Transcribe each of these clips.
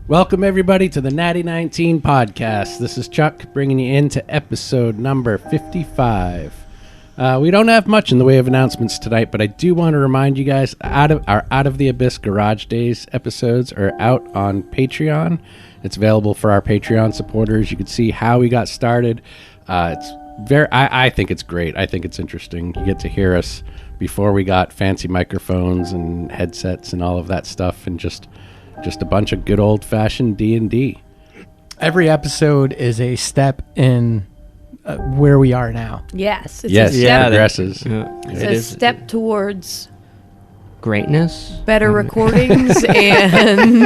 Welcome, everybody, to the Natty 19 podcast. This is Chuck bringing you into episode number 55. We don't have much in the way of announcements tonight, but I do want to remind you guys our Out of the Abyss Garage Days episodes are out on Patreon. It's available for our Patreon supporters. You can see how we got started. I think it's great. I think it's interesting. You get to hear us before we got fancy microphones and headsets and all of that stuff, and just a bunch of good old-fashioned D&D. Every episode is a step in where we are now. Yes. It's a step. Progresses. It's a step towards greatness, better recordings, and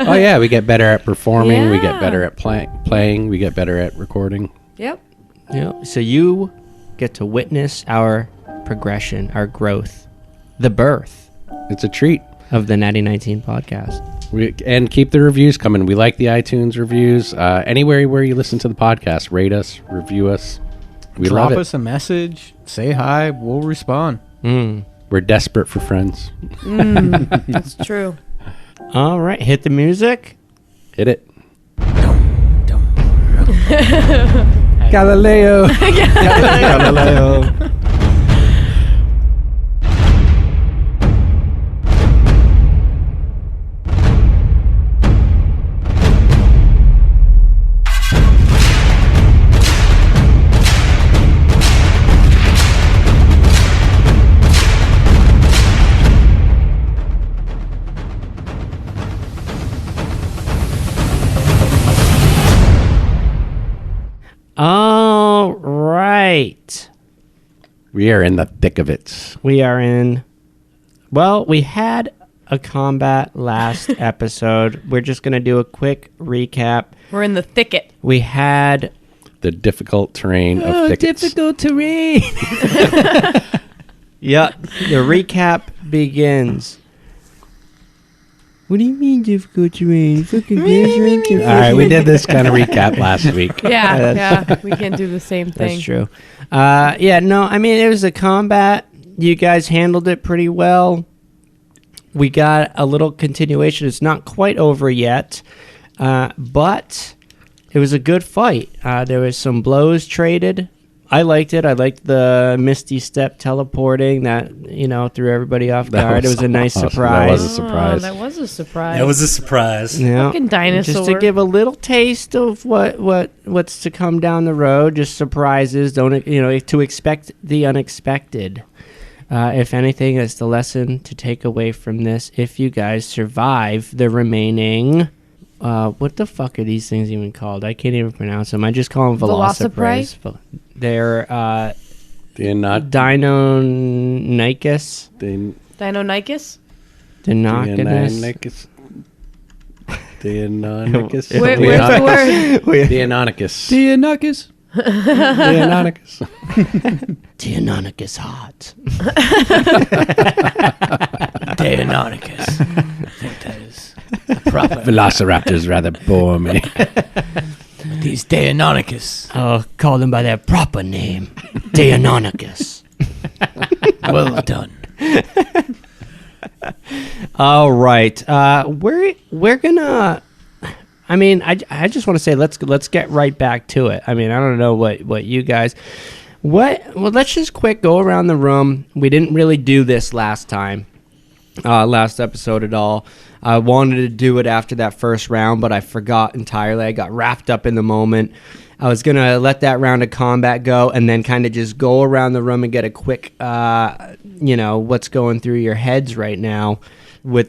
oh yeah, we get better at performing. Yeah. We get better at playing. We get better at recording. Yep. So you get to witness our progression, our growth, the birth. It's a treat. Of the Natty 19 podcast. And keep the reviews coming. We like the iTunes reviews. Anywhere where you listen to the podcast, rate us, review us. We love it. Drop us a message. Say hi. We'll respond. We're desperate for friends. That's true. All right. Hit the music. Hit it. Galileo. Galileo. All right. We are in the thick of it. We had a combat last episode. We're just going to do a quick recap. We're in the thicket. We had the difficult terrain of thickets. Difficult terrain. Yeah, the recap begins. What do you mean difficult terrain? Fucking All right, we did this kind of recap last week. Yeah, we can do the same thing. That's true. It was a combat. You guys handled it pretty well. We got a little continuation. It's not quite over yet, but it was a good fight. There was some blows traded. I liked it. I liked the Misty Step teleporting that, threw everybody off guard. It was a nice surprise. That was a surprise. That was a surprise. That was a surprise. Yeah. Fucking dinosaur. Just to give a little taste of what's to come down the road. Just surprises. To expect the unexpected. If anything, that's the lesson to take away from this. If you guys survive the remaining... what the fuck are these things even called? I can't even pronounce them. I just call them Velociprey. They're Dei-nonychus. Dei-nonychus? Dei-nonychus. Dei-nonychus. Where's the word? Dei-nonychus. Dei-nonychus. Dei-nonychus. Dei-nonychus hot. Dei-nonychus. I think that is proper. Velociraptors rather bore me. These Dei-nonychus. Oh, call them by their proper name. Dei-nonychus. Well done. All right. We're gonna... I just want to say let's get right back to it. I don't know what you guys... Well, let's just quick go around the room. We didn't really do this last episode at all. I wanted to do it after that first round, but I forgot entirely. I got wrapped up in the moment. I was going to let that round of combat go and then kind of just go around the room and get a quick, what's going through your heads right now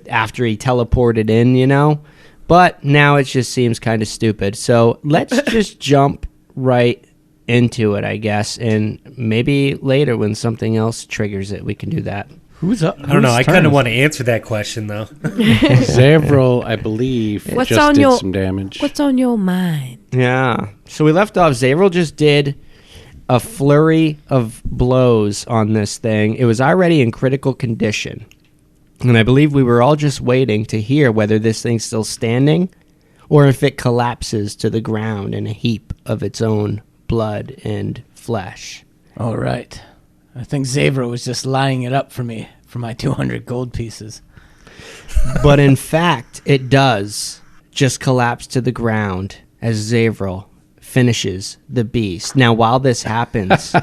after he teleported in, But now it just seems kind of stupid. So let's just jump right into it, I guess. And maybe later when something else triggers it, we can do that. Who's up? I don't know. I kind of want to answer that question, though. Zavril, I believe, did some damage. What's on your mind? Yeah. So we left off. Zavril just did a flurry of blows on this thing. It was already in critical condition. And I believe we were all just waiting to hear whether this thing's still standing or if it collapses to the ground in a heap of its own blood and flesh. All right. I think Zavril was just lining it up for me for my 200 gold pieces. But in fact, it does just collapse to the ground as Zavril finishes the beast. Now, while this happens, Cha-ching.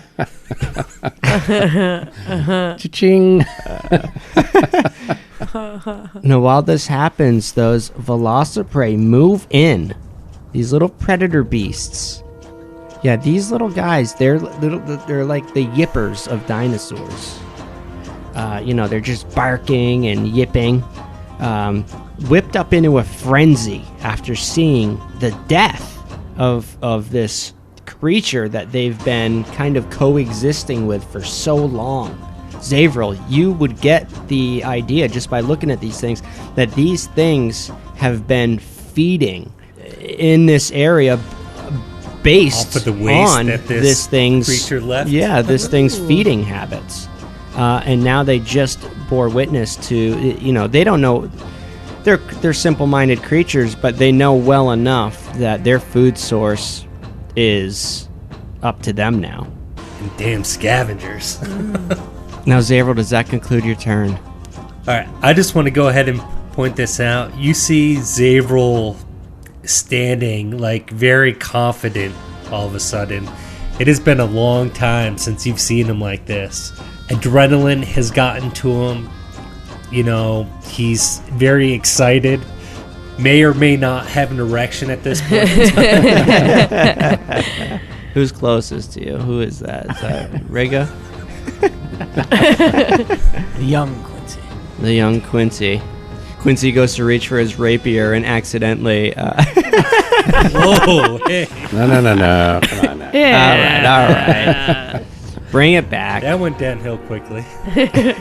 those Velociprey move in. These little predator beasts. Yeah, these little guys, they're like the yippers of dinosaurs. They're just barking and yipping. Whipped up into a frenzy after seeing the death of this creature that they've been kind of coexisting with for so long. Zavril, you would get the idea just by looking at these things that these things have been feeding in this area based Off of the waste on that this thing's creature left? Yeah, this thing's feeding habits. And now they just bore witness to, they don't know. They're simple-minded creatures, but they know well enough that their food source is up to them now. And damn scavengers. Now, Zavril, does that conclude your turn? All right, I just want to go ahead and point this out. You see Zavril standing, like, very confident all of a sudden. It has been a long time since you've seen him like this. Adrenaline has gotten to him. He's very excited. May or may not have an erection at this point. Who's closest to you? Who is that? Is that Riga? The young Quincy. The young Quincy. Quincy goes to reach for his rapier and accidentally... Whoa, hey. No. Come on now. All right. Bring it back. That went downhill quickly. I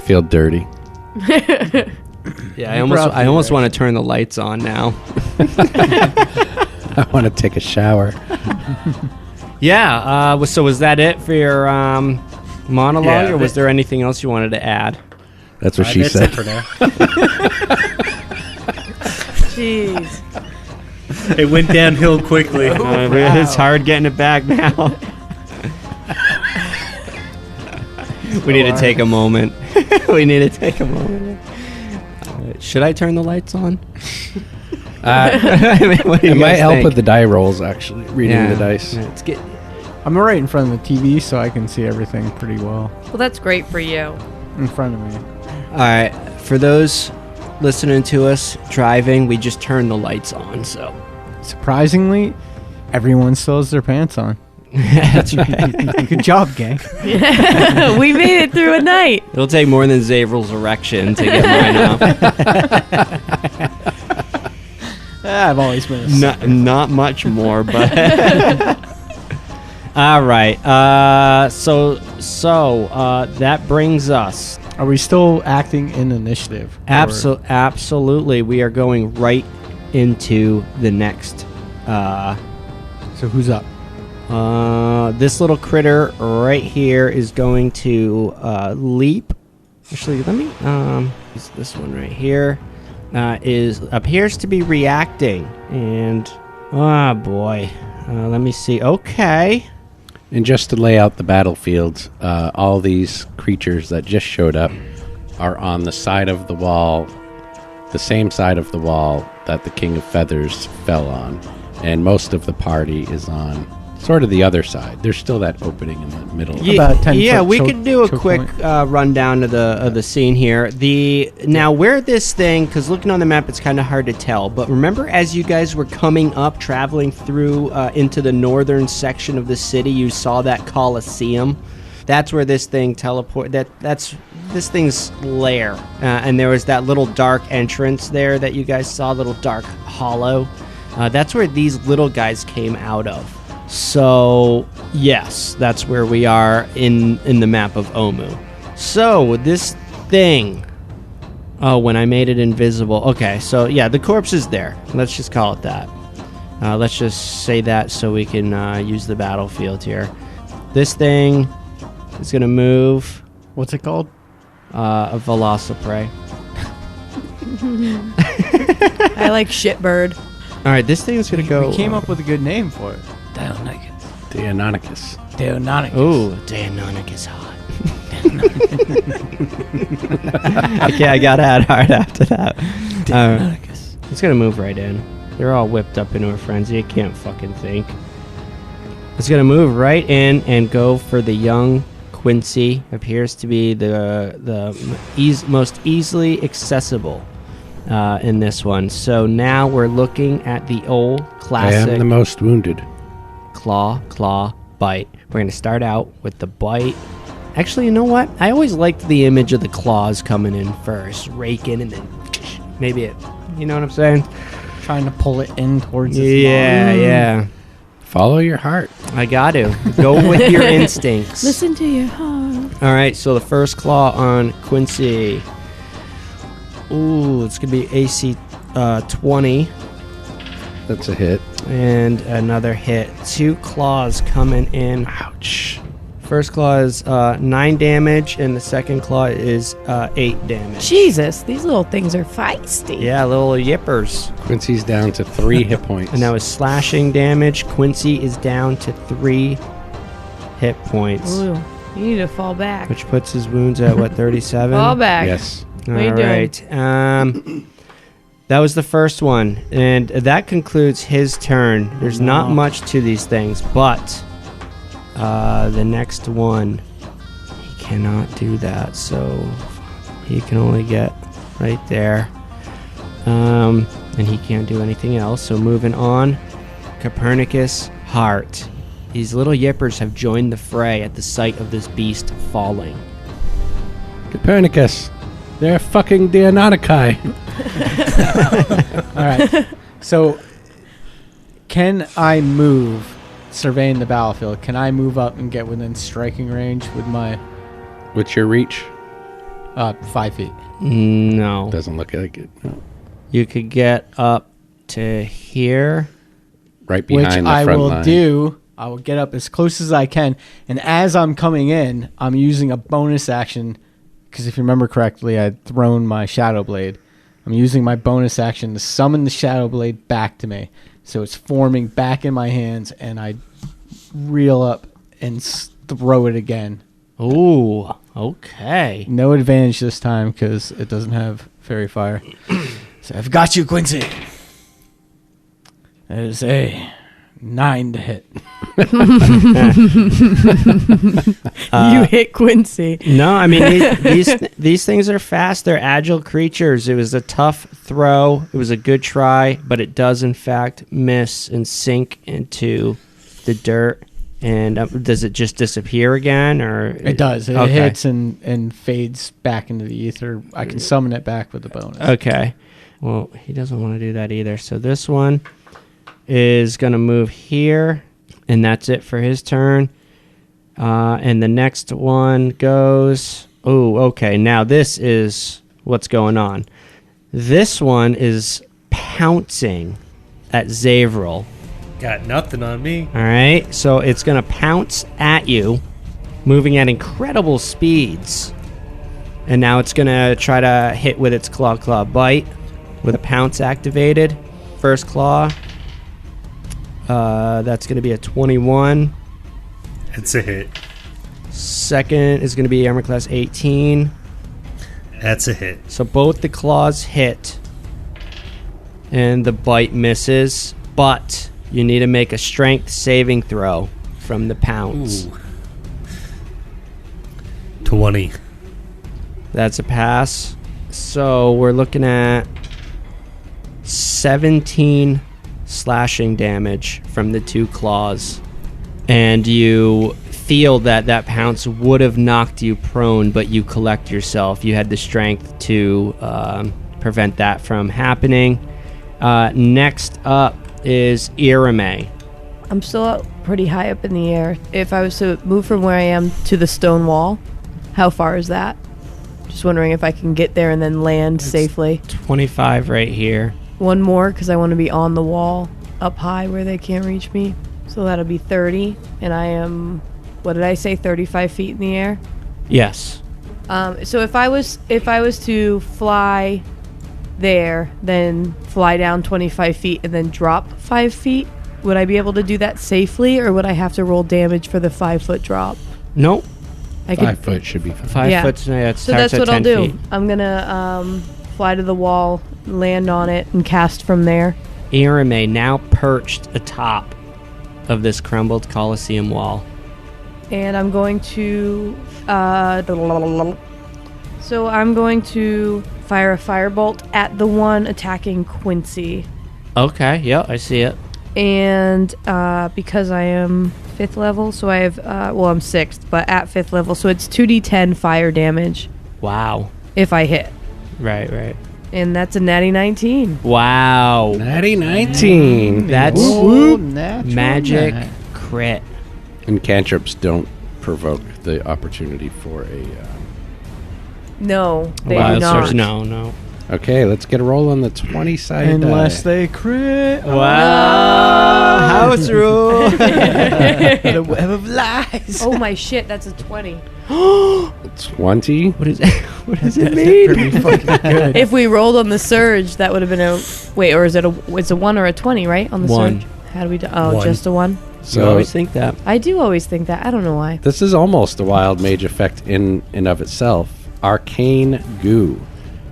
feel dirty. Yeah, I almost want to turn the lights on now. I want to take a shower. Yeah, so was that it for your monologue, Yeah, or was there anything else you wanted to add? That's what she That's said. it for now. Jeez. It went downhill quickly. It's hard getting it back now. We need to take a moment. Should I turn the lights on? What do you It might guys help think? with the die rolls, actually, reading the dice. Yeah, let's get... I'm right in front of the TV, so I can see everything pretty well Well, that's great for you. in front of me. All right, for those listening to us driving, we just turned the lights on, so... Surprisingly, everyone still has their pants on. That's right. Good job, gang. We made it through a night. It'll take more than Zavril's erection to get mine off. I've always been a Not much more, but... All right, so that brings us... Are we still acting in initiative? Or- Absolutely, we are going right into the next... So who's up? This little critter right here is going to leap. Actually, let me use this one right here. Appears to be reacting, and boy, let me see. Okay, And just to lay out the battlefields, all these creatures that just showed up are on the side of the wall, the same side of the wall that the King of Feathers fell on. And most of the party is on sort of the other side. There's still that opening in the middle. About 10 yeah, foot we choke- could do a choke quick point. rundown of the scene here. Now where this thing, because looking on the map, it's kind of hard to tell. But remember, as you guys were coming up, traveling through into the northern section of the city, you saw that Colosseum. That's where this thing That's this thing's lair, and there was that little dark entrance there that you guys saw, little dark hollow. That's where these little guys came out of. So, yes, that's where we are in the map of Omu. So, this thing... Oh, when I made it invisible. Okay, so, yeah, the corpse is there. Let's just call it that. Let's just say that so we can use the battlefield here. This thing is going to move... What's it called? A Velociprey. I like shitbird. All right, this thing is going to go... We came up with a good name for it. Dei-nonychus. Dei-nonychus. Ooh, Dei-nonychus hot. Okay, I got to add hard after that. Dei-nonychus. It's gonna move right in. They're all whipped up into a frenzy. It can't fucking think. It's gonna move right in and go for the young Quincy. Appears to be the most easily accessible in this one. So now we're looking at the old I classic am the most wounded. claw, bite. We're gonna start out with the bite. Actually, you know what? I always liked the image of the claws coming in first, raking, and then maybe it. You know what I'm saying? Trying to pull it in towards its Yeah. Follow your heart. I got to go with your instincts. Listen to your heart. All right, so the first claw on Quincy. Ooh, it's gonna be AC 20 That's a hit. and another hit. 2 claws coming in. Ouch. First claw is 9 damage, and the second claw is 8 damage. Jesus, these little things are feisty. Yeah, little yippers. Quincy's down to 3 hit points. And that was slashing damage. Quincy is down to 3 hit points, Ooh, you need to fall back. which puts his wounds at what, 37? Fall back. Yes. What are you All doing? right. That was the first one, and that concludes his turn. There's not much to these things, but the next one, he cannot do that, so he can only get right there, and he can't do anything else. So moving on, Copernicus Heart. These little yippers have joined the fray at the sight of this beast falling. Copernicus. They're fucking Dei-nonychus. All right. So, can I move, surveying the battlefield? Can I move up and get within striking range with my What's your reach? 5 feet? No. Doesn't look like it. No. You could get up to here. Right Which behind the I front will line. do. I will get up as close as I can, and as I'm coming in, I'm using a bonus action. Because if you remember correctly, I had thrown my Shadow Blade. I'm using my bonus action to summon the Shadow Blade back to me. So it's forming back in my hands, and I reel up and throw it again. Ooh, okay. No advantage this time because it doesn't have Fairy Fire. So I've got you, Quincy. That is a 9 to hit. You hit Quincy. No, I mean these things are fast. They're agile creatures. It was a tough throw. It was a good try, but it does in fact miss and sink into the dirt. And does it just disappear again, or It does. It Okay. hits and fades back into the ether. I can summon it back with the bonus. Okay. Well, he doesn't want to do that either. So this one is going to move here, and that's it for his turn. And the next one goes... Oh, okay. Now this is what's going on. This one is pouncing at Zavril. Got nothing on me. All right? So it's going to pounce at you, moving at incredible speeds. And now it's going to try to hit with its claw bite with a pounce activated. First claw. That's going to be a 21. It's a hit. Second is going to be armor class 18. That's a hit. So both the claws hit. And the bite misses. But you need to make a strength saving throw from the pounce. Ooh. 20. That's a pass. So we're looking at 17 slashing damage from the 2 claws. And you feel that pounce would have knocked you prone, but you collect yourself. You had the strength to prevent that from happening. Next up is Irame. I'm still up pretty high up in the air. If I was to move from where I am to the stone wall, how far is that? Just wondering if I can get there and then land safely. 25 right here. One more, because I want to be on the wall up high where they can't reach me. So that'll be 30, and I am, what did I say, 35 feet in the air? Yes. So if I was to fly there, then fly down 25 feet and then drop 5 feet, would I be able to do that safely, or would I have to roll damage for the 5-foot drop? Nope. I 5 foot should be fine. 5 Yeah. foot. Yeah, it So starts that's at what 10 I'll do. feet. I'm gonna fly to the wall, land on it, and cast from there. Irame now perched atop of this crumbled Colosseum wall. And I'm going to... So I'm going to fire a firebolt at the one attacking Quincy. Okay, yeah, I see it. And because I am 5th level, so I have... I'm 6th, but at 5th level, so it's 2d10 fire damage Wow. if I hit. Right. And that's a natty 19. Wow. Natty 19. That's Whoop, natural magic nat. crit. And cantrips don't provoke the opportunity for a... No, they Wow, do not. search- No. Okay, let's get a roll on the 20-sided Unless die. they crit. Wow. House rule. The web of lies. Oh my shit, that's a 20. 20? What is what does it That's mean? pretty fucking good. If we rolled on the surge, that would have been a... Wait, or is it it's a 1 or a 20, right? On the 1. surge? How do we do... Oh, 1. just a 1? You So always think that. I do always think that. I don't know why. this is almost a wild mage effect in and of itself. Arcane Goo.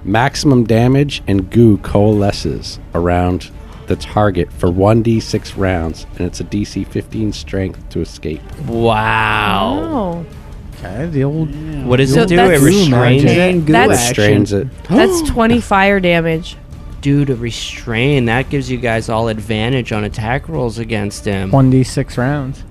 Maximum damage and goo coalesces around the target for 1d6 rounds, and it's a DC 15 strength to escape. Wow. Oh. Okay, the old. What does So it do? It that's- restrains Magic. it. That's- Restrains it. That's 20 fire damage. Due to restrain, that gives you guys all advantage on attack rolls against him. 1d6 rounds.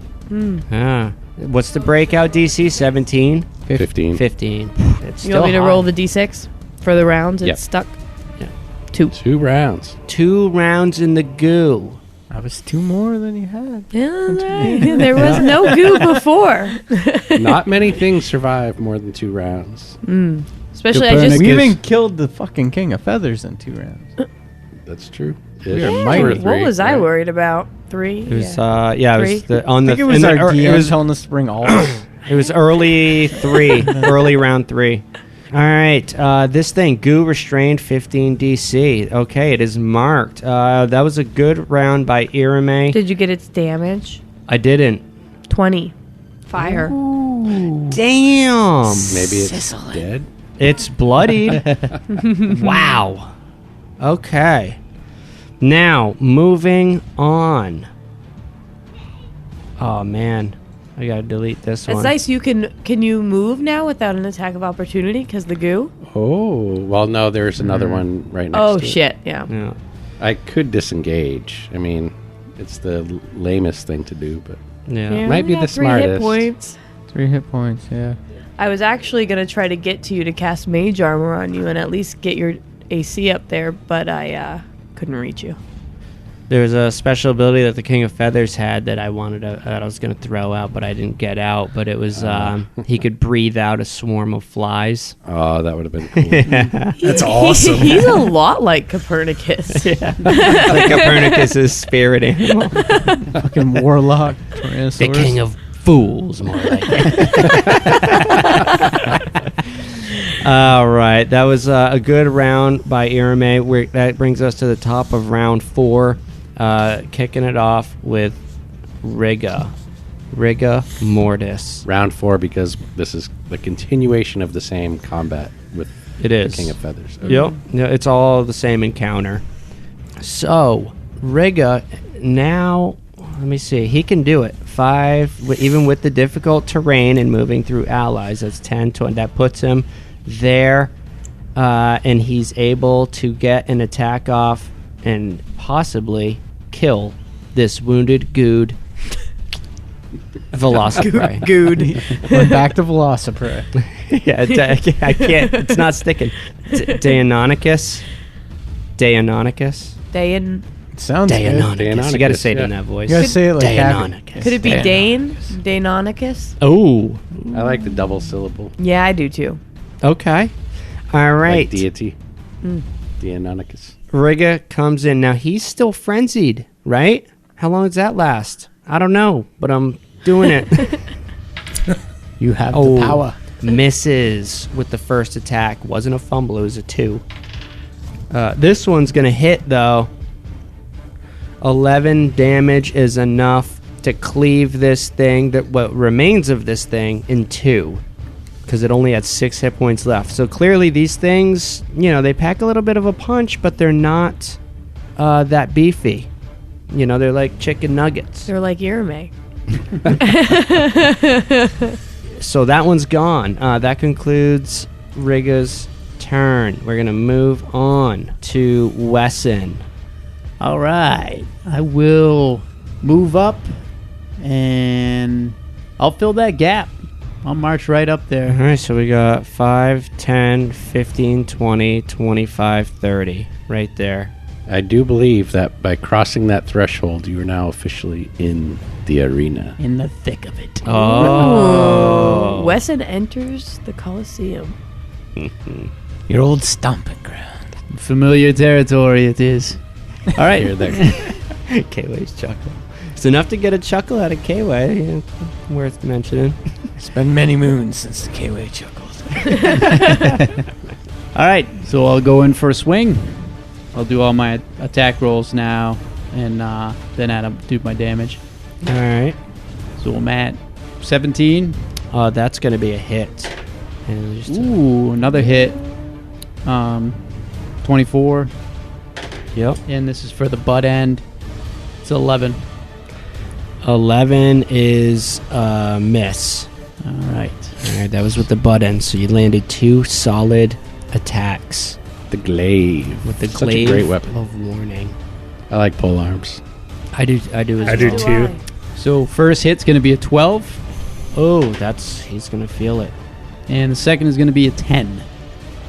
What's the breakout DC? 17? 15. 15. It's You want me to still roll high. the d6 for the rounds? It's Yep. stuck. Yeah. 2. 2 rounds. 2 rounds in the goo. That was 2 more than you had. Yeah, there was no goo before. Not many things survive more than 2 rounds. Especially I Copernicus. just... We even killed the fucking King of Feathers in 2 rounds. That's true. We are Ish. mighty. Or What 3, was I right? worried about? 3? It was, Yeah. it was 3? the, on I the, think it was in our the, DM it was, telling us to bring all. it was early 3, early round 3. All right, this thing, goo restrained 15 DC. Okay, it is marked. That was a good round by Irame. Did you get its damage? I didn't. 20. Fire. Damn. Maybe it's dead. It's bloodied. Wow. Okay. Now, moving on. Oh, man. I gotta delete this That's one. nice. You can you move now without an attack of opportunity because the goo? Oh, well, no, there's another one right next Oh to it. shit! Yeah. Yeah. I could disengage. I mean, it's the lamest thing to do, but Yeah. Might be we got the 3 hit smartest. points. 3 hit points, yeah. I was actually gonna try to get to you to cast mage armor on you and at least get your AC up there, but I couldn't reach you. There was a special ability that the King of Feathers had that I wanted to, that I was going to throw out, but I didn't get out. But it was he could breathe out a swarm of flies. oh, that would have been cool. That's awesome. He's a lot like Copernicus. Like Copernicus' spirit animal. Fucking warlock. The king of fools, more like. All right, that was a good round by Irame. That brings us to the top of round 4, kicking it off with Riga Mortis. Round 4, because this is the continuation of the same combat with It the is. King of Feathers. Yep, yeah, it's all the same encounter. So Riga now, let me see. He can do it. 5, even with the difficult terrain and moving through allies. That's 10, 20. That puts him there, and he's able to get an attack off and possibly kill this wounded good Velociprey. Good. We're back to Velociprey. Yeah, I can't. It's not sticking. Dei-nonychus. Dayan. Sounds good. Dei-nonychus. You got to say it in yeah. that voice. You gotta say it like Dei-nonychus. Could it be Dane? Deinonychus? Oh, I like the double syllable. Yeah, I do too. okay. All right. Like deity. Dei-nonychus. Riga comes in. Now, he's still frenzied, right? How long does that last? I don't know, but I'm doing it. You have Oh. the power. Misses with the first attack. Wasn't a fumble, it was a 2. This one's going to hit, though. 11 damage is enough to cleave this thing, that what remains of this thing, in 2. because it only had 6 hit points left. So clearly these things, they pack a little bit of a punch, but they're not that beefy. They're like chicken nuggets. They're like Yerme. So that one's gone. That concludes Rigga's turn. We're going to move on to Wesson. All right. I will move up and I'll fill that gap. I'll march right up All there. right, so we got 5, 10, 15, 20, 25, 30 right there. I do believe that by crossing that threshold, you are now officially in the arena. In the thick of it. Oh. Wesson enters the Coliseum. Your old stomping ground. Familiar territory it is. All right. Here, there. K-Way's chuckle. It's enough to get a chuckle out of K-Way. Worth mentioning. It's been many moons since the K-Way chuckled. All right. So I'll go in for a swing. I'll do all my attack rolls now, and then do my damage. All right. So I'm at 17. That's going to be a hit. And just Ooh, another hit. 24. Yep. And this is for the butt end. It's 11. 11 is a miss. All right. All right, that was with the butt end, so you landed 2 solid attacks. The glaive. With the Such glaive a great weapon. of warning. I like pole arms. I do as I do well. too. So first hit's going to be a 12, Oh, he's going to feel it. and the second is going to be a 10.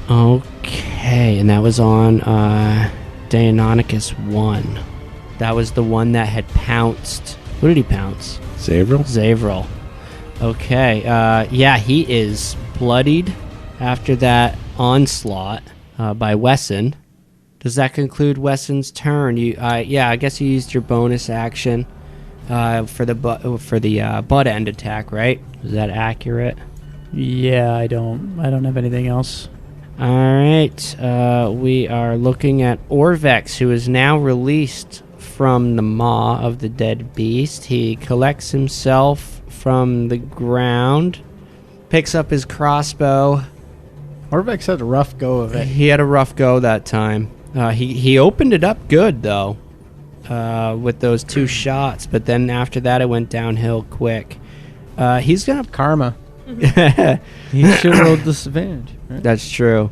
Okay, and that was on Dei-nonychus 1. That was the one that had pounced. Who did he pounce? Zavril? Zavril. Okay, yeah, he is bloodied after that onslaught by Wesson. Does that conclude Wesson's turn? Yeah, I guess you used your bonus action for the butt end attack, right? Is that accurate? Yeah, I don't have anything else. All right, we are looking at Orvex, who is now released from the maw of the dead beast. He collects himself from the ground, picks up his crossbow. Orvex had a rough go of it. He had a rough go that time. He opened it up good, though, with those 2 shots, but then after that it went downhill quick. He's going to... Karma. He should have rolled disadvantage. Right? That's true.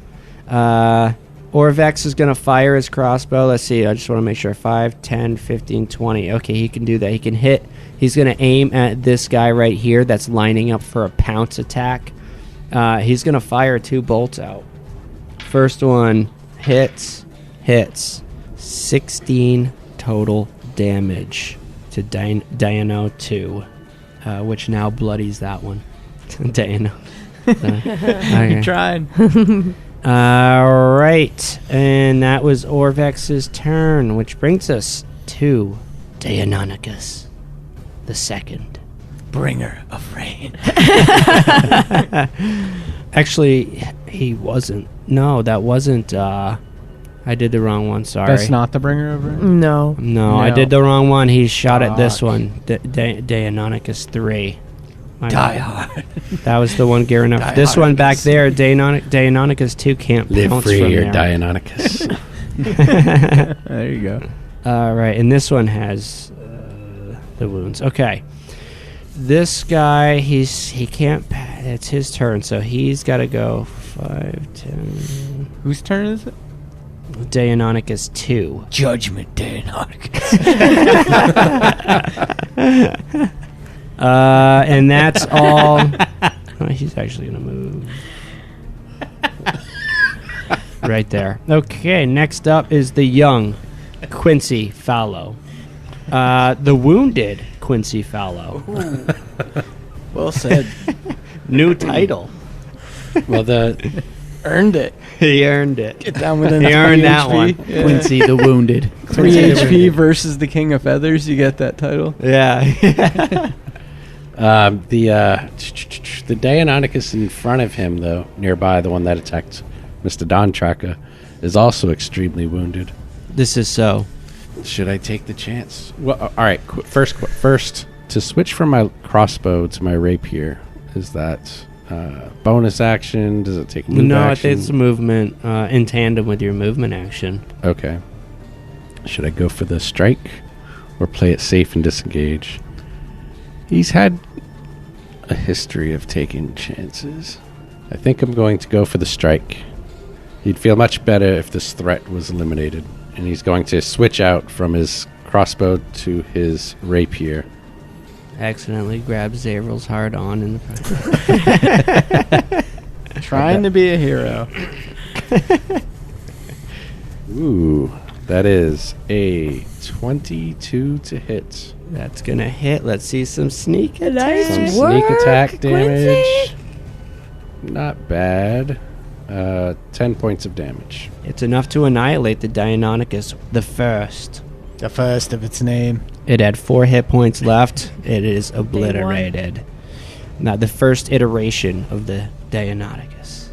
Orvex is going to fire his crossbow. Let's see. I just want to make sure. 5, 10, 15, 20. Okay, he can do that. He can hit. He's going to aim at this guy right here that's lining up for a pounce attack. He's going to fire 2 bolts out. First one hits. 16 total damage to Dino 2, which now bloodies that one. Dino. Okay. You tried. All right, and that was Orvex's turn, which brings us to Dei-nonychus the second. Bringer of rain. Actually, he wasn't. No, that wasn't. I did the wrong one. Sorry. That's not the bringer of rain? No. No, I did the wrong one. He shot at this Fuck. one. Dei-nonychus 3. My Die bad. hard. That was the one gearing up. Die This hard, one back Dei-nonychus. there, Dei-nonychus 2 can't Live pounce free from or there. Dei-nonychus. There you go. All right, and this one has the wounds. Okay, this guy, he can't. It's his turn, so he's got to go 5, 10. Whose turn is it? Dei-nonychus 2. Judgment Day. And that's all. Oh, he's actually gonna move right there. Okay, next up is the young Quincy Fallow. The wounded Quincy Fallow. Well said. New title. Well, the Earned it. He earned it. Get down within He 3 earned that HP. one. Yeah. Quincy the Wounded. 3 HP versus the King of Feathers. You get that title? Yeah. the Dei-nonychus in front of him, though, nearby, the one that attacked Mr. Dontraka, is also extremely wounded. This is so. Should I take the chance? Well, all right. First, to switch from my crossbow to my rapier, is that bonus action? Does it take move No, action? it's a movement in tandem with your movement action. Okay. Should I go for the strike or play it safe and disengage? He's had a history of taking chances. I think I'm going to go for the strike. He'd feel much better if this threat was eliminated. And he's going to switch out from his crossbow to his rapier. Accidentally grab Zavrel's hard on in the Trying to be a hero. Ooh, that is a 22 to hit. That's gonna hit. Let's see some sneak attack. Some Nice sneak work, attack damage. Quincy. Not bad. 10 points of damage. It's enough to annihilate the Dei-nonychus, the first. The first of its name. It had 4 hit points left. It is obliterated. Now, the first iteration of the Dei-nonychus.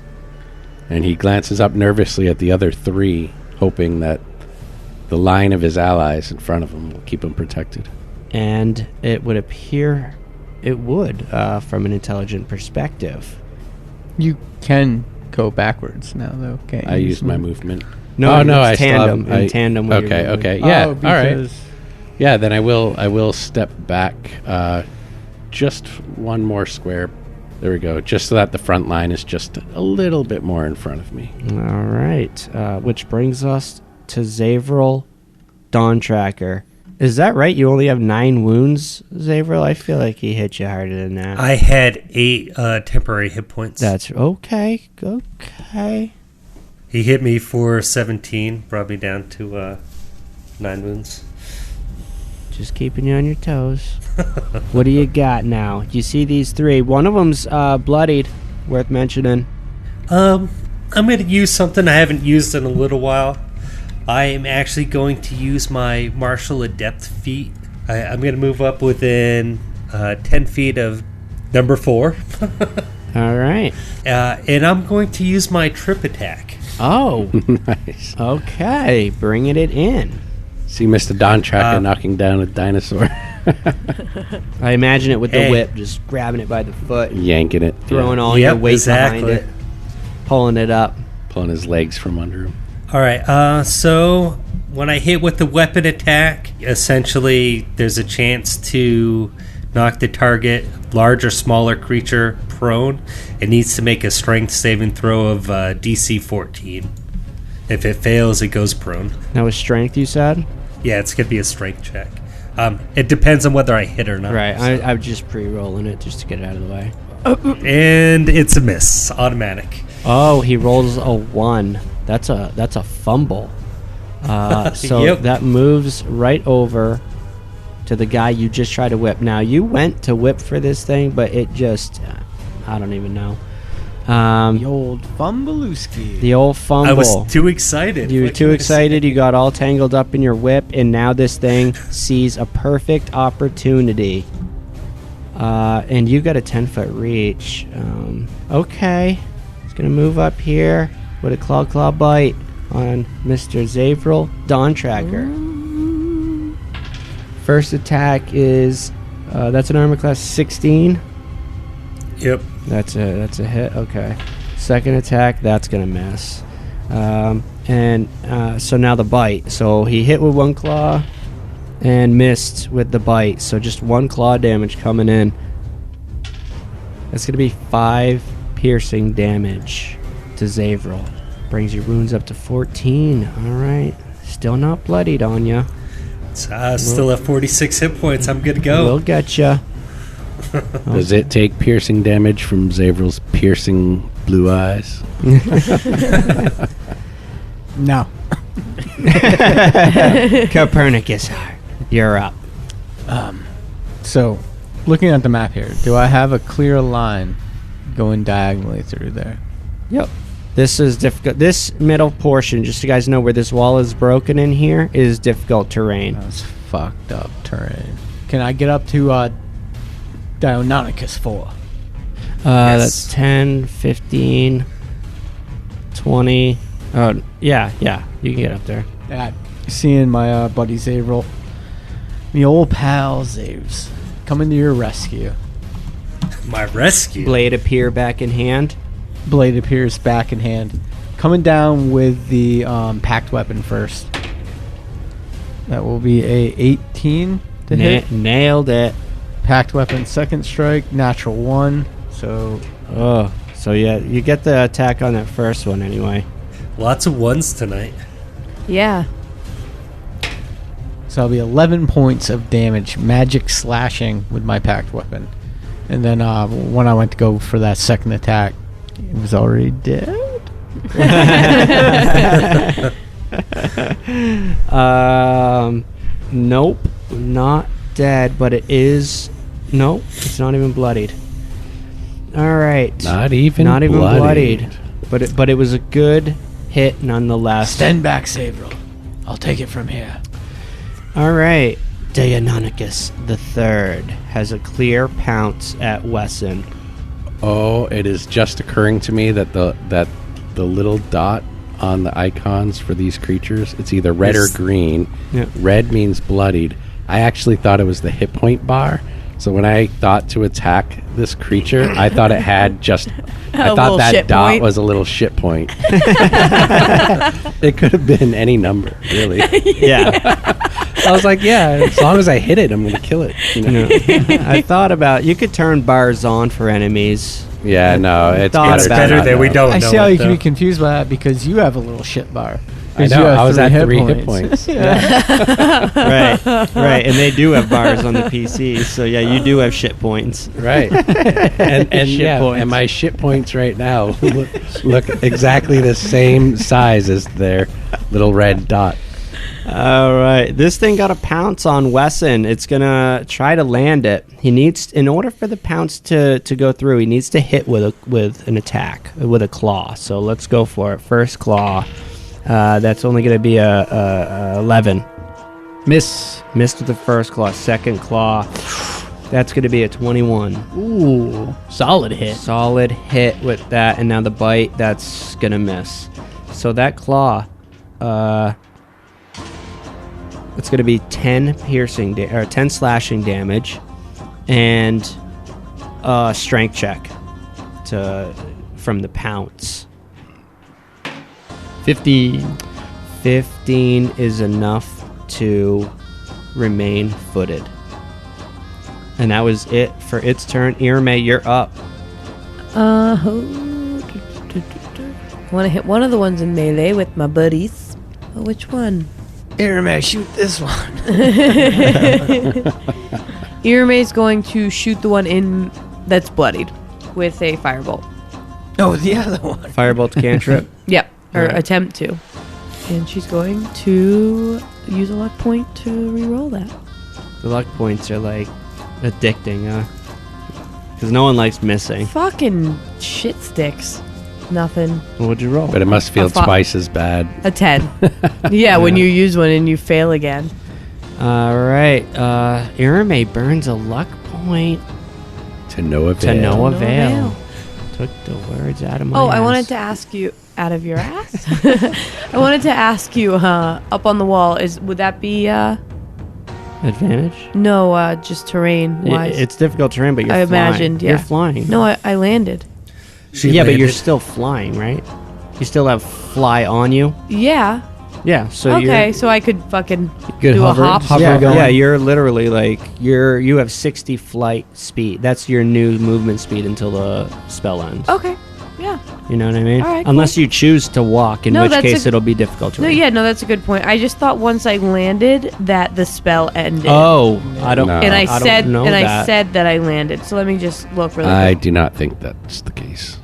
And he glances up nervously at the other 3, hoping that the line of his allies in front of him will keep him protected. And it would appear it would, from an intelligent perspective. You can go backwards now, though. Can't I you? use my movement. No, oh, no, it's I still tandem. have- In tandem with your Okay, movement. okay. Yeah, Oh, all right. because Yeah, then I will step back just one more square. There we go. Just so that the front line is just a little bit more in front of me. All right. Which brings us to Zavrel Dawn Tracker. Is that right? You only have 9 wounds, Zavrel? I feel like he hit you harder than that. I had 8 temporary hit points. That's okay. Okay. He hit me for 17, brought me down to 9 wounds. Just keeping you on your toes. What do you got now? You see these 3. One of them's bloodied. Worth mentioning. I'm going to use something I haven't used in a little while. I am actually going to use my Martial Adept feat. I'm going to move up within 10 feet of number 4. All right. And I'm going to use my trip attack. Oh, Nice. okay. Bringing it in. See Mr. Don Tracker knocking down a dinosaur. I imagine it with the Hey. whip, just grabbing it by the foot, Yanking it. throwing yeah. all your Yep, weight exactly. behind it, pulling it up. Pulling his legs from under him. All right. So when I hit with the weapon attack, essentially there's a chance to knock the target, large or smaller creature, prone. It needs to make a strength saving throw of DC 14. If it fails, it goes prone. Now with strength, you said? Yeah, it's going to be a strength check. It depends on whether I hit or not. Right. so. I'm just pre-rolling it just to get it out of the way. And it's a miss. Automatic. Oh, he rolls a 1. That's a fumble. So Yep. that moves right over to the guy you just tried to whip. Now, you went to whip for this thing, but it just... I don't even know. the old Fumbleooski. The old fumble. I was too excited. You were What too can I excited. say? You got all tangled up in your whip, and now this thing sees a perfect opportunity. And you got a 10-foot reach. Okay. It's going to move up here with a claw bite on Mr. Zavrel Dawn Tracker. First attack is... that's an armor class 16. Yep. That's a hit. Okay. Second attack, that's gonna miss. So now the bite. So he hit with 1 claw and missed with the bite. So just 1 claw damage coming in. That's gonna be 5 piercing damage to Zavrel. Brings your wounds up to 14. All right. Still not bloodied on you. Still at 46 hit points. I'm good to go. We'll get you. Does it take piercing damage from Zavrel's piercing blue eyes? No. Copernicus, you're up. So, looking at the map here, do I have a clear line going diagonally through there? Yep. This is difficult. This middle portion, just so you guys know where this wall is broken in here, is difficult terrain. That's fucked up terrain. Can I get up to Dei-nonychus 4? That's 10, 15, 20. Oh, yeah. You can get up there. Seeing my buddy Zavrel, me old pal Zaves, coming to your rescue. My rescue. Blade appear back in hand. Blade appears back in hand. Coming down with the packed weapon first. That will be a 18 to hit. Nailed it. Packed weapon, second strike, natural 1. So So yeah, you get the attack on that first one anyway. Lots of ones tonight. Yeah. that'll be 11 points of damage, magic slashing with my packed weapon. And then when I went to go for that second attack, it was already dead. Nope, not dead, but it is. Nope, it's not even bloodied. All right, Not even bloodied. But it was a good hit nonetheless. Stand back, Savril. I'll take it from here. All right, Dei-nonychus the Third has a clear pounce at Wesson. Oh, it is just occurring to me that the little dot on the icons for these creatures, it's either red or green. Yeah. Red means bloodied. I actually thought it was the hit point bar. So when I thought to attack this creature, I thought it had just... I thought that dot point. was a little shit point. It could have been any number, really. Yeah. I was like, yeah, as long as I hit it, I'm going to kill it. You know? I thought about you could turn bars on for enemies. Yeah, no, it's Thought better, about Better not that we know. don't I know see how it, you can though. be confused by that because you have a little shit bar. I 'Cause know, you have I was 3 at 3 hit points. Right, and they do have bars on the PC, so yeah, you do have shit points. Right. and Shit yeah, points. and my shit points right now look exactly the same size as their little red dot. All right, this thing got a pounce on Wesson. It's gonna try to land it. He needs, in order for the pounce to go through, he needs to hit with an attack with a claw. So let's go for it. First claw. That's only gonna be a 11. Miss. Missed with the first claw. Second claw. That's gonna be a 21. Ooh, solid hit. Solid hit with that, and now the bite. That's gonna miss. So that claw. It's going to be 10 piercing or 10 slashing damage and a strength check from the pounce. 15. 15 is enough to remain footed. And that was it for its turn. Irme, you're up. I want to hit one of the ones in melee with my buddies. Oh, which one? Irme, shoot this one. Irme's going to shoot the one in that's bloodied with a firebolt. Oh, the other one. Firebolt cantrip. Yep, or Alright. attempt to. And she's going to use a luck point to re-roll that. The luck points are like addicting, huh? Because no one likes missing. Fucking shit sticks. Nothing. What would you roll? But it must feel A fi- twice as bad. A 10. Yeah, when you use one and you fail again. All right. Irme burns a luck point To no avail. to no no avail. avail. Took the words out of my Oh, ass. I wanted to ask you out of your ass. I wanted to ask you up on the wall would that be Advantage? just terrain wise? It's difficult terrain, but you're I flying. imagined, yeah. You're flying. No, I landed. Yeah, but you're landed. still flying, right? You still have fly on you. Yeah. Yeah. So Okay, so I could fucking Good do hover- a hop. hover yeah, going. yeah, you're literally like you have 60 flight speed. That's your new movement speed until the spell ends. Okay. Yeah. You know what I mean? All right, Unless you choose to walk, in No, which that's case a- it'll be difficult to No, read. yeah, no, that's a good point. I just thought once I landed that the spell ended. Oh, I don't. No. And I don't said know I that. said that I landed. So let me just look really I quick. do not think that's the case.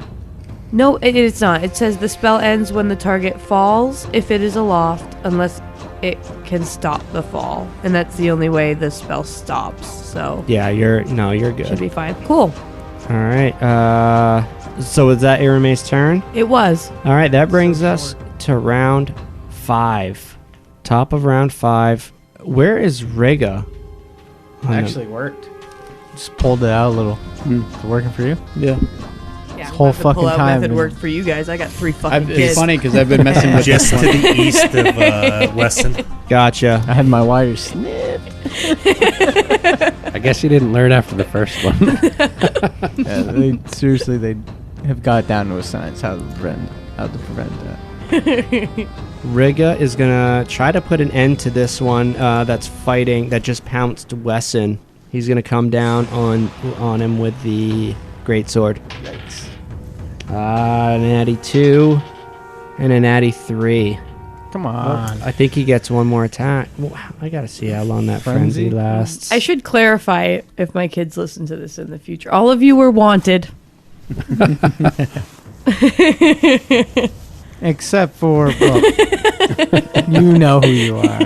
No, it's not. It says the spell ends when the target falls if it is aloft, unless it can stop the fall. And that's the only way the spell stops. So Yeah, you're should good. be fine. Cool. All right. So is that Irame's turn? It was. All right, that brings us to round 5. Top of round 5. Where is Rega? Actually worked. Just pulled it out a little. Is it working for you? Yeah. Yeah, whole the fucking pull-out time, method man. worked for you guys. I got 3 fucking It's kids. funny because I've been messing with Just this to one. the east of Weston. Gotcha. I had my wires snipped. I guess you didn't learn after the first one. They have got down to a science how to prevent that. Riga is gonna try to put an end to this one that's fighting, that just pounced Wesson. He's gonna come down on him with the greatsword. Yikes. An natty 2 and a natty 3. Come on. I think he gets one more attack. Well, I gotta see how long that frenzy lasts. I should clarify if my kids listen to this in the future. All of you were wanted. Except for, well, you know who you are.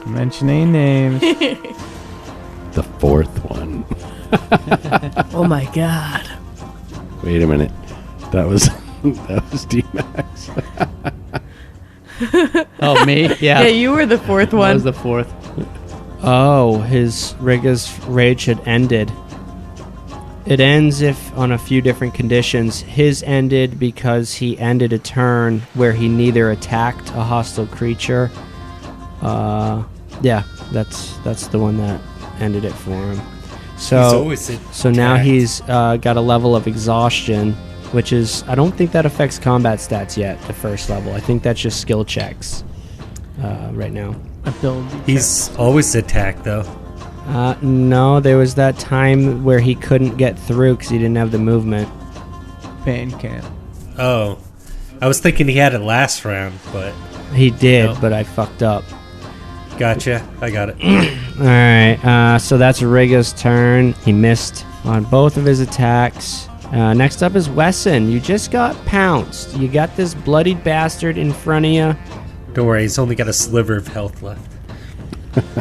Mentioning names. The fourth one. Oh my god. Wait a minute. That was D-Max. Oh, me? Yeah, Yeah. you were the fourth That one. was the fourth. Oh, his Riga's rage had ended. It ends if on a few different conditions. His ended because he ended a turn where he neither attacked a hostile creature. Yeah, that's the one that ended it for him. He's So always now attacked. he's got a level of exhaustion, which is, I don't think that affects combat stats yet. The first level, I think that's just skill checks right now. Ability. He's always attacked though. No, there was that time where he couldn't get through because he didn't have the movement. Band camp. Oh, I was thinking he had it last round, but He did, No. but I fucked up. gotcha. I got it. Alright, so that's Riga's turn. He missed on both of his attacks. Next up is Wesson. You just got pounced. You got this bloodied bastard in front of you. Don't worry, he's only got a sliver of health left.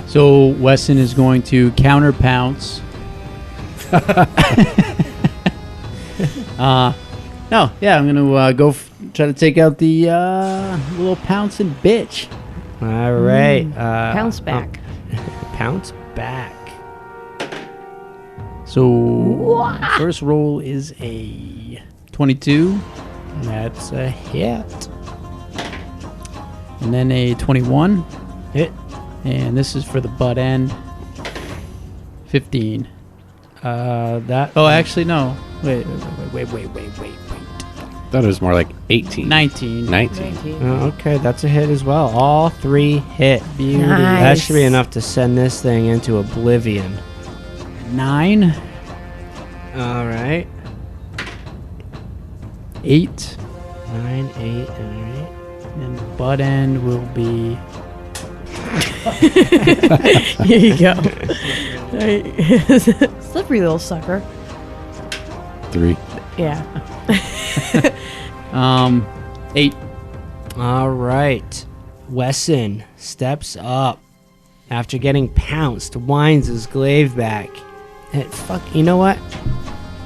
So Wesson is going to counter pounce. No, yeah, I'm gonna go try to take out the little pouncing bitch. All right. Pounce back. Pounce back. So first roll is a 22, That's a hit. and then a 21, Hit. and this is for the butt end. 15. That. Oh, actually, no. Wait. Thought it was more like 18. 19. 19. Okay, that's a hit as well. All 3 hit. Beauty. Nice. That should be enough to send this thing into oblivion. 9, All right. 8, 9, 8. All right. and the butt end will be Here you go. Slippery little sucker. 3. Yeah. 8. All right. Wesson steps up after getting pounced, winds his glaive back. And you know what?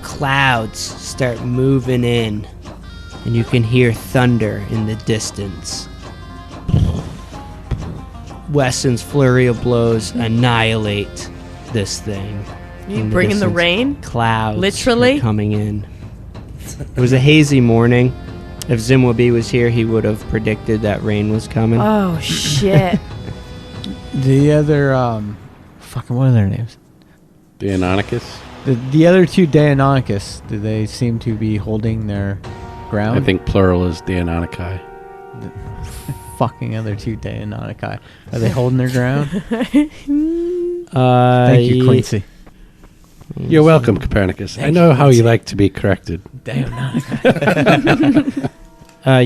Clouds start moving in, and you can hear thunder in the distance. Wesson's flurry of blows annihilate this thing. You in bringing the distance. rain? Clouds Literally? are coming in. It was a hazy morning. If Zimwabi was here, he would have predicted that rain was coming. Oh shit. The other, fucking, what are their names? Dei-nonychus. The other two Dei-nonychus, do they seem to be holding their ground? I think plural is Dei-nonychi. Fucking other two Dei-nonychi. Are they holding their ground? Thank you, Quincy. You're welcome, Copernicus. I know how you like to be corrected. Dei-nonychi.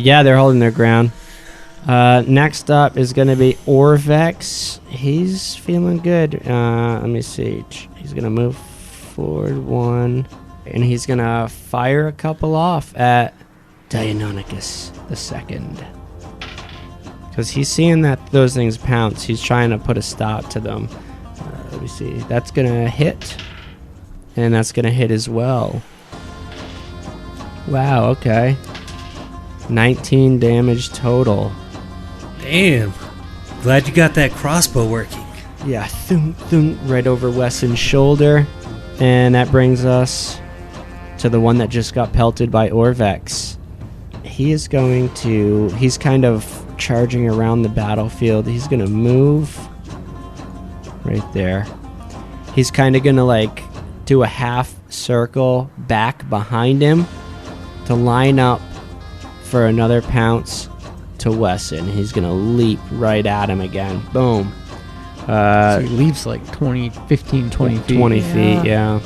Yeah, they're holding their ground. Next up is going to be Orvex. He's feeling good. Let me see. He's going to move forward 1, and he's going to fire a couple off at Dei-nonychus the second. Because he's seeing that those things pounce. He's trying to put a stop to them. Let me see. That's going to hit. And that's going to hit as well. Wow, okay. 19 damage total. Damn. Glad you got that crossbow working. Yeah, thunk, thunk, right over Wesson's shoulder. And that brings us to the one that just got pelted by Orvex. He's kind of charging around the battlefield. He's going to move right there. He's kind of going to like do a half circle back behind him to line up for another pounce to Wesson. He's going to leap right at him again. Boom. So he leaps like 20 feet. 20 feet, yeah.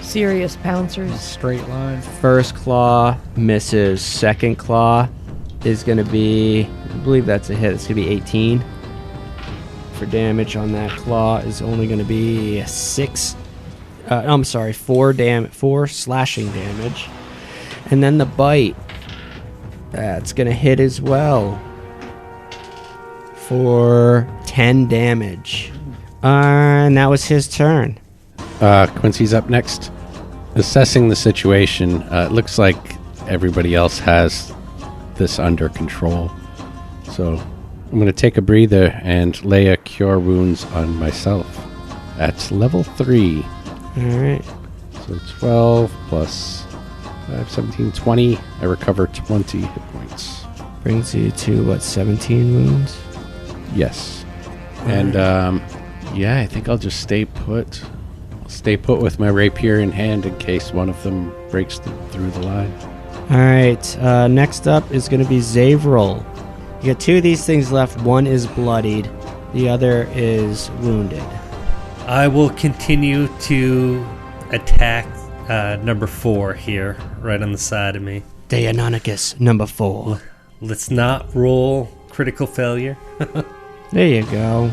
Serious pouncers. Straight line. First claw misses. Second claw is going to be, I believe that's a hit. It's going to be 18. For damage on that claw is only going to be 4 slashing damage. And then the bite, that's going to hit as well for 10 damage. And that was his turn. Quincy's up next. Assessing the situation, it looks like everybody else has this under control. So I'm going to take a breather and lay a Cure Wounds on myself. At level 3. Alright. So 12 plus 5, 17, 20. I recover 20 hit points. Brings you to, what, 17 wounds? Yes. And, yeah, I think I'll just stay put. Stay put with my rapier in hand in case one of them breaks through the line. Alright, next up is going to be Zavril. You got 2 of these things left. One is bloodied. The other is wounded. I will continue to attack number 4 here, right on the side of me. Dei-nonychus, number 4. Let's not roll critical failure. There you go.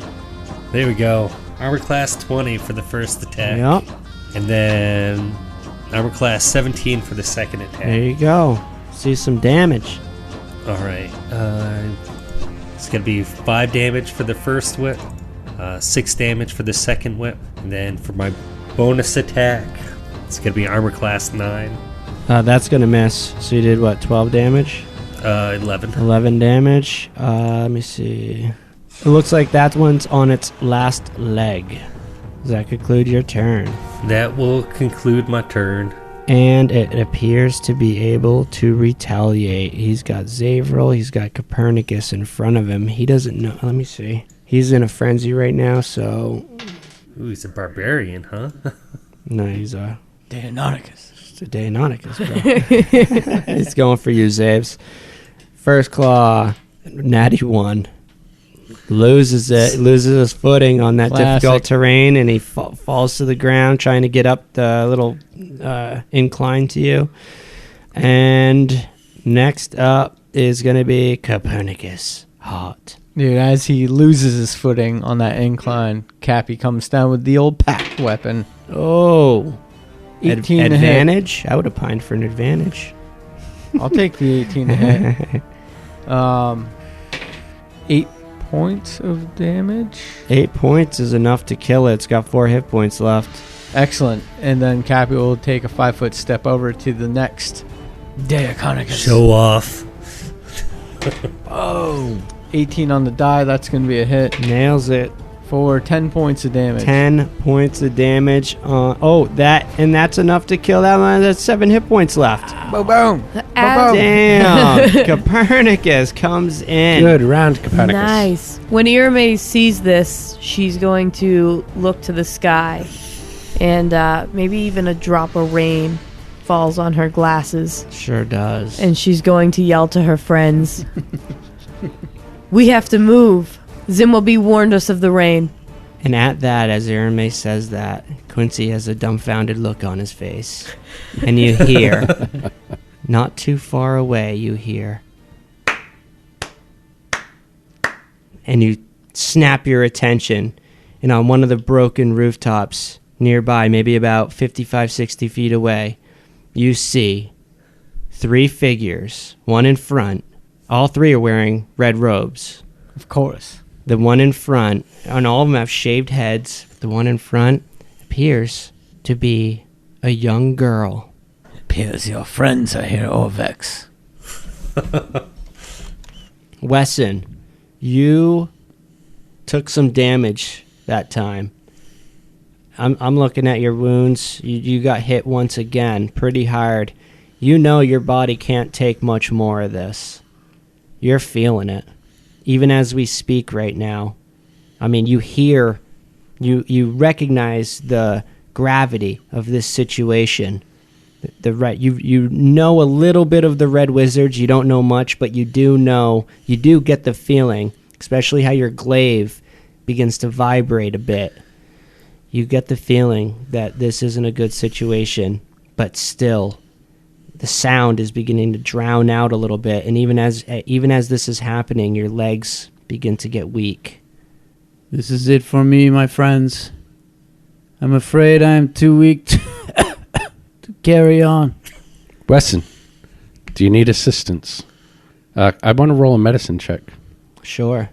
There we go. Armor class 20 for the first attack. Yep. And then armor class 17 for the second attack. There you go. See some damage. Alright. It's going to be 5 damage for the first whip, 6 damage for the second whip, and then for my bonus attack, it's going to be armor class 9. That's going to miss. So you did what, 12 damage? 11. 11 damage. Let me see. It looks like that one's on its last leg. Does that conclude your turn? That will conclude my turn. And it appears to be able to retaliate. He's got Zavril, he's got Copernicus in front of him. He doesn't know. Let me see. He's in a frenzy right now, so... Ooh, he's a barbarian, huh? No, he's a... Dei-nonychus. It's a Dei-nonychus, bro. He's going for you, Zaves. First claw, natty 1. Loses his footing on that difficult terrain, and he falls to the ground trying to get up the little incline to you. And next up is going to be Copernicus. Hot. Dude, as he loses his footing on that incline, Cappy comes down with the old packed weapon. Oh. 18 to advantage? I would have pined for an advantage. I'll take the 18 to hit. 8 points of damage. 8 points is enough to kill it. It's got 4 hit points left. Excellent. And then Cappy will take a 5-foot step over to the next Dei-nonychus. Show off. Oh. 18 on the die. That's going to be a hit. Nails it. For 10 points of damage. 10 points of damage. That's enough to kill that one. That's 7 hit points left. Boom, boom. Damn. Copernicus comes in. Good round, Copernicus. Nice. When Irame sees this, she's going to look to the sky, and maybe even a drop of rain falls on her glasses. Sure does. And she's going to yell to her friends, "We have to move. Zimwalby warned us of the rain." And at that, as Irame says that, Quincy has a dumbfounded look on his face. And you hear, not too far away, you hear. And you snap your attention. And on one of the broken rooftops nearby, maybe about 55, 60 feet away, you see 3 figures, one in front. All 3 are wearing red robes. Of course. The one in front, and all of them have shaved heads. The one in front appears to be a young girl. Appears your friends are here, Orvex. Wesson, you took some damage that time. I'm looking at your wounds. You got hit once again, pretty hard. You know your body can't take much more of this. You're feeling it. Even as we speak right now. I mean, you hear You recognize the gravity of this situation. You know a little bit of the Red Wizards. You don't know much, but you do get the feeling, especially how your glaive begins to vibrate a bit. You get the feeling that this isn't a good situation, but still, the sound is beginning to drown out a little bit. And even as this is happening, your legs begin to get weak. This is it for me, my friends. I'm afraid I'm too weak to carry on. Wesson, do you need assistance? I want to roll a medicine check. Sure.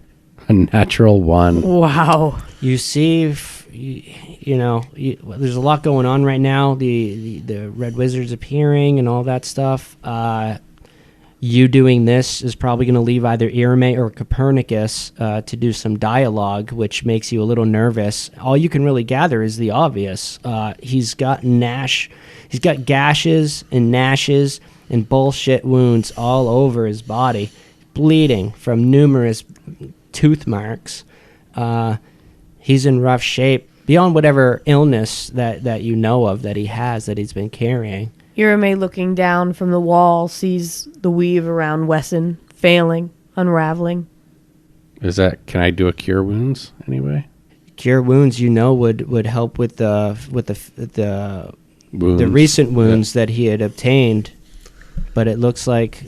A natural 1. Wow. You see, there's a lot going on right now. The Red Wizard's appearing and all that stuff. You doing this is probably going to leave either Irame or Copernicus to do some dialogue, which makes you a little nervous. All you can really gather is the obvious. He's got gashes and gnashes and bullshit wounds all over his body, bleeding from numerous tooth marks. He's in rough shape beyond whatever illness that you know of that he's been carrying. Irame, looking down from the wall, sees the weave around Wesson failing, unraveling. Can I do a cure wounds anyway? Cure wounds, would help with the Wounds. the recent wounds that he had obtained, but it looks like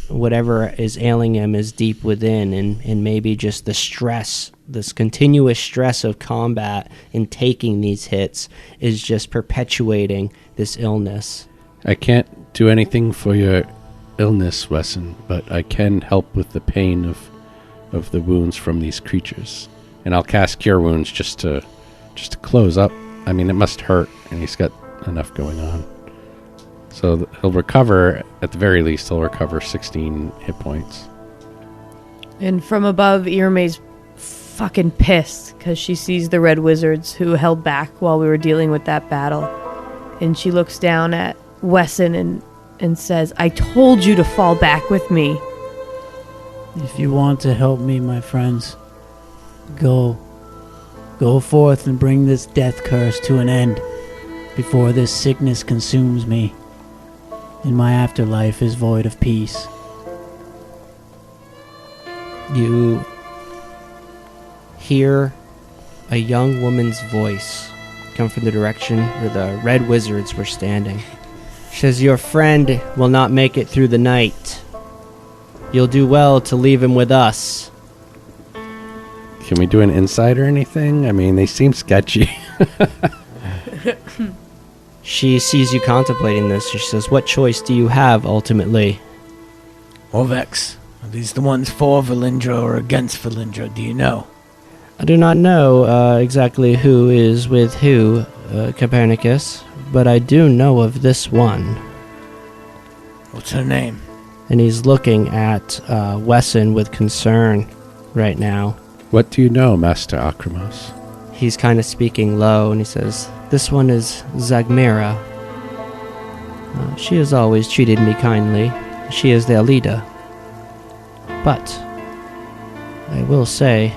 whatever is ailing him is deep within, and maybe just the stress, this continuous stress of combat and taking these hits is just perpetuating this illness. I can't do anything for your illness, Wesson, but I can help with the pain of the wounds from these creatures. And I'll cast Cure Wounds just to close up. I mean, it must hurt, and he's got enough going on. So he'll recover, at the very least, he'll recover 16 hit points. And from above, Irame's fucking pissed because she sees the Red Wizards who held back while we were dealing with that battle. And she looks down at Wesson and says, I told you to fall back with me. If you want to help me, my friends, go forth and bring this death curse to an end before this sickness consumes me and my afterlife is void of peace. You hear a young woman's voice come from the direction where the Red Wizards were standing. She says, your friend will not make it through the night. You'll do well to leave him with us. Can we do an insight or anything? I mean, they seem sketchy. She sees you contemplating this. She says, what choice do you have, ultimately? Orvex, are these the ones for Valindra or against Valindra? Do you know? I do not know exactly who is with who, Copernicus, but I do know of this one. What's her name? And he's looking at Wesson with concern right now. What do you know, Master Akramos? He's kind of speaking low, and he says, this one is Zagmira. She has always treated me kindly. She is their leader. But I will say,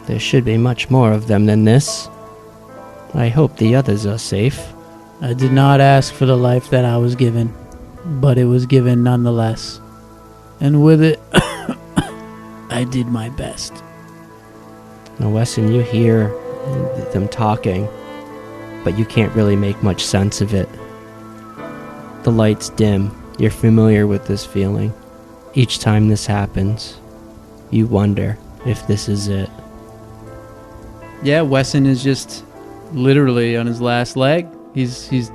there should be much more of them than this. I hope the others are safe. I did not ask for the life that I was given, but it was given nonetheless. And with it, I did my best. Now, Wesson, you hear them talking, but you can't really make much sense of it. The lights dim. You're familiar with this feeling. Each time this happens, you wonder if this is it. Yeah, Wesson is just literally on his last leg. He's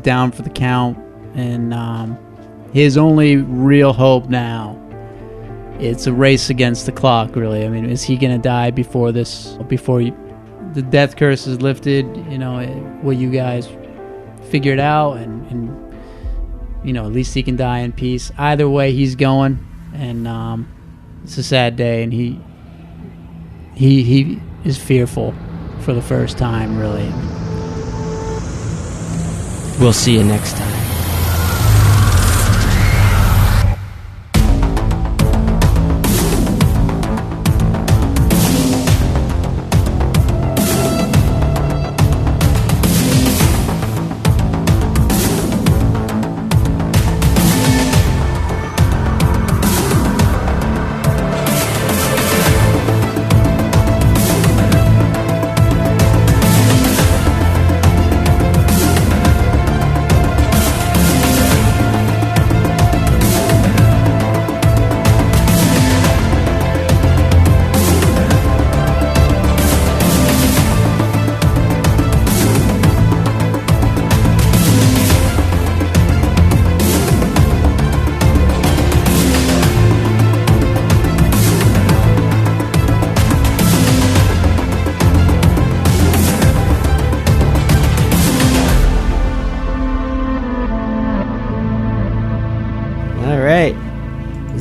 down for the count, and his only real hope now, it's a race against the clock, really. I mean, is he gonna die before the the death curse is lifted? You know, will you guys figure it out, and you know, at least he can die in peace. Either way, he's going, and it's a sad day, and he is fearful for the first time, really. We'll see you next time.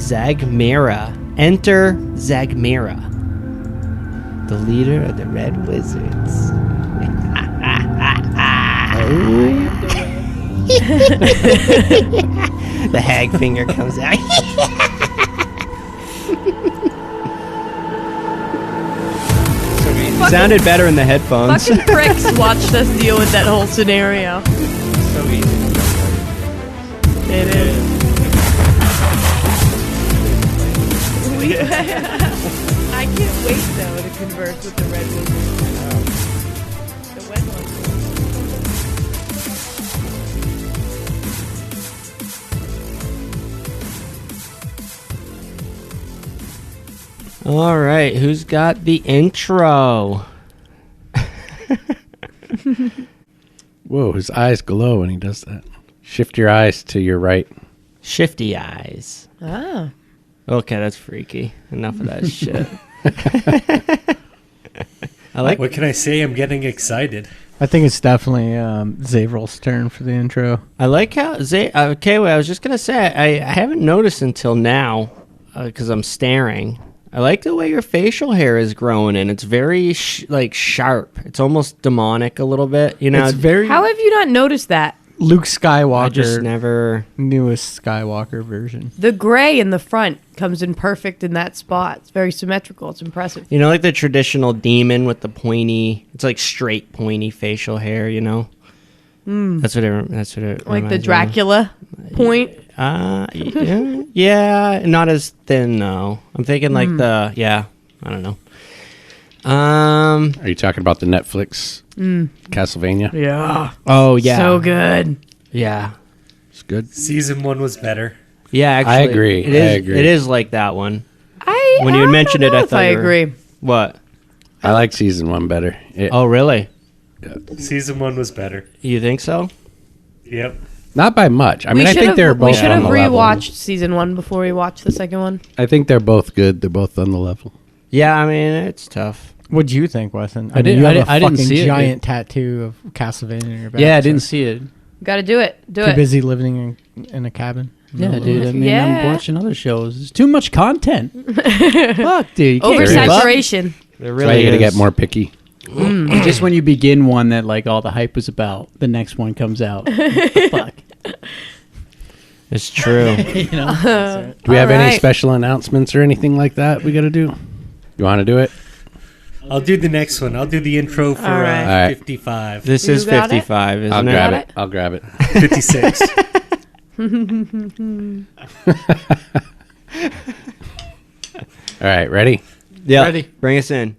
Zagmera. Enter Zagmera, the leader of the Red Wizards. The hag finger comes out. Sounded better in the headphones. Fucking pricks watched us deal with that whole scenario. So easy. It is. I can't wait though to converse with the red wizard. The wet one. All right, who's got the intro? Whoa, his eyes glow when he does that. Shift your eyes to your right. Shifty eyes. Ah. Okay, that's freaky. Enough of that shit. I like. What can I say? I'm getting excited. I think it's definitely Zavrel's turn for the intro. I like how okay. Well, I was just gonna say I haven't noticed until now because I'm staring. I like the way your facial hair is growing, and it's very sharp. It's almost demonic a little bit. You know, It's very How have you not noticed that? Luke Skywalker, I just never. newest Skywalker version. The gray in the front comes in perfect in that spot. It's very symmetrical. It's impressive. You know, like the traditional demon with the pointy. It's like straight pointy facial hair. You know. That's what it. That's what it. Like the reminds me of. Dracula point. Yeah, not as thin though. I'm thinking like I don't know. Are you talking about the Netflix Castlevania? Yeah. Oh yeah. So good. Yeah. It's good. Season 1 was better. Yeah, actually, I agree. It is, I agree. It is like that one. When you had mentioned it, I if thought I you were- agree. What? I like season 1 better. Oh, really? Season 1 was better. You think so? Yep. Not by much. I mean, I think they're both We should on have the level. rewatched season 1 before we watched the second one. I think they're both good. They're both on the level. Yeah, I mean, it's tough. What'd you think, Weston? I mean, didn't- you I have didn't- I didn't fucking see it. giant tattoo of Castlevania in your back. Yeah, I so- didn't see it. Got to do it. Do Too it. busy living in a cabin. Yeah, dude. I mean, Yeah. I'm watching other shows. There's too much content. Fuck, dude. You can't keep up. Oversaturation. There That's why you got to get more picky. And just when you begin one that like all the hype was about, the next one comes out. Fuck. It's true. You know. Do we have any Alright. special announcements or anything like that we got to do? You want to do it? I'll do the next one. I'll do the intro for All right. All right. 55. This You is got it? 55, isn't I'll it? grab Got it. I'll grab it. 56. All right, ready? Yeah. Ready. Bring us in.